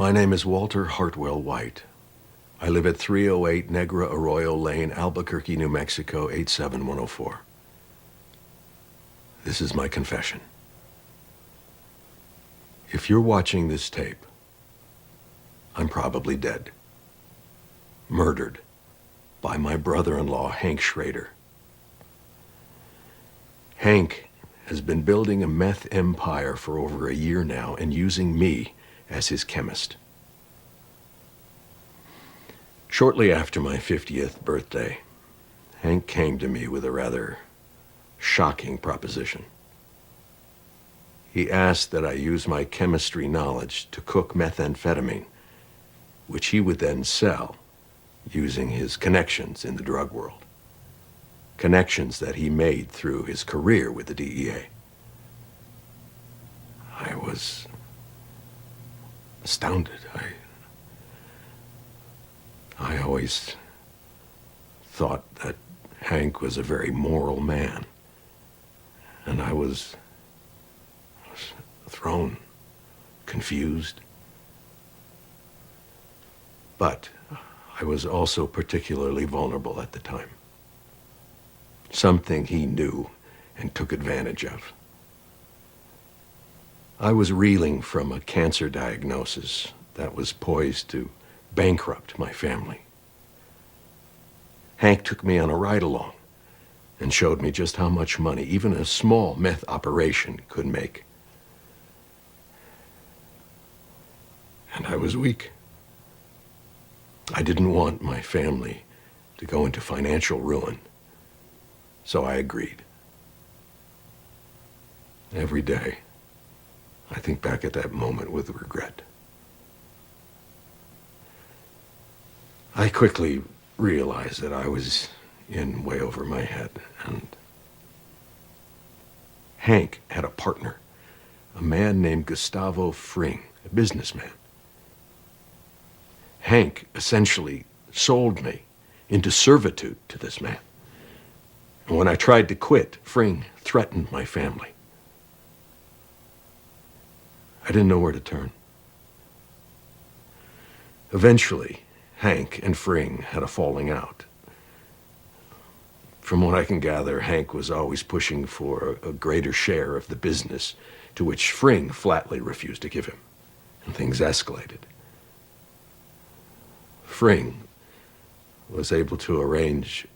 My name is Walter Hartwell White. I live at 308 Negra Arroyo Lane, Albuquerque, New Mexico, 87104. This is my confession. If you're watching this tape, I'm probably dead. Murdered by my brother-in-law, Hank Schrader. Hank has been building a meth empire for over a year now and using me as his chemist. Shortly after my 50th birthday, Hank came to me with a rather shocking proposition. He asked that I use my chemistry knowledge to cook methamphetamine, which he would then sell using his connections in the drug world. Connections that he made through his career with the DEA. I was astounded. I always thought that Hank was a very moral man, and I was thrown, confused. But I was also particularly vulnerable at the time. Something he knew and took advantage of. I was reeling from a cancer diagnosis that was poised to bankrupt my family. Hank took me on a ride-along and showed me just how much money even a small meth operation could make. And I was weak. I didn't want my family to go into financial ruin, so I agreed. Every day, I think back at that moment with regret. I quickly realized that I was in way over my head, and Hank had a partner, a man named Gustavo Fring, a businessman. Hank essentially sold me into servitude to this man. And when I tried to quit, Fring threatened my family. I didn't know where to turn. Eventually, Hank and Fring had a falling out. From what I can gather, Hank was always pushing for a greater share of the business, to which Fring flatly refused to give him, and things escalated. Fring was able to arrange,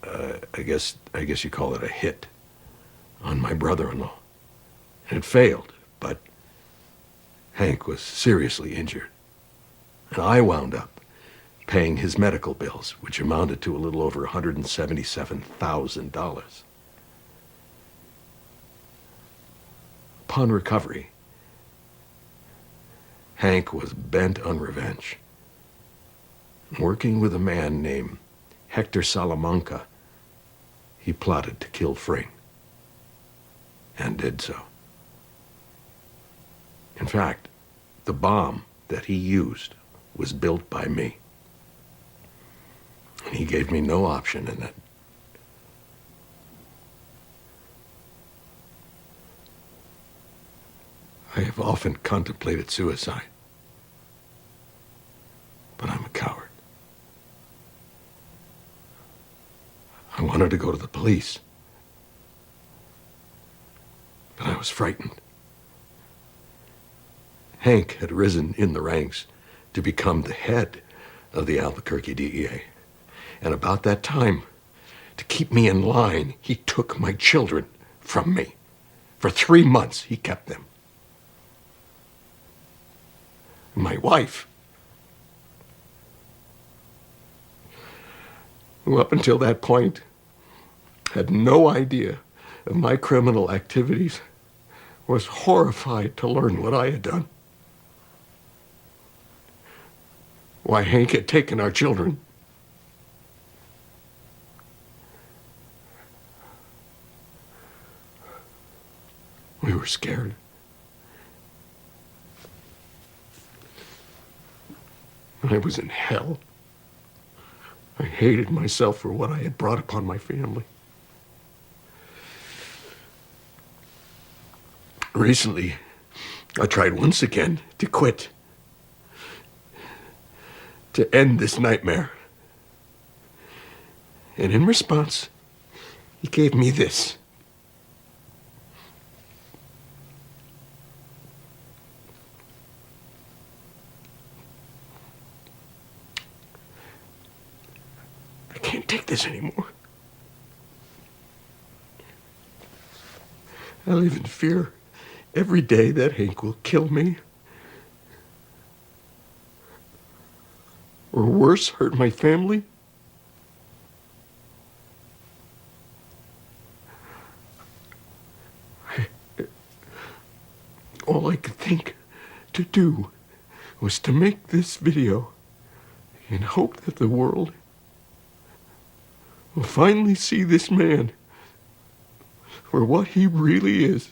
I guess you call it a hit, on my brother-in-law. And it failed, but Hank was seriously injured. And I wound up paying his medical bills, which amounted to a little over $177,000. Upon recovery, Hank was bent on revenge. Working with a man named Hector Salamanca, he plotted to kill Fring, and did so. In fact, the bomb that he used was built by me. And he gave me no option in it. I have often contemplated suicide, but I'm a coward. I wanted to go to the police, but I was frightened. Hank had risen in the ranks to become the head of the Albuquerque DEA. And about that time, to keep me in line, he took my children from me. For 3 months, he kept them. My wife, who up until that point had no idea of my criminal activities, was horrified to learn what I had done. Why Hank had taken our children. We were scared. I was in hell. I hated myself for what I had brought upon my family. Recently, I tried once again to quit, to end this nightmare. And in response, he gave me this. I can't take this anymore. I live in fear every day that Hank will kill me. Or worse, hurt my family. All I could think to do was to make this video and hope that the world will finally see this man for what he really is.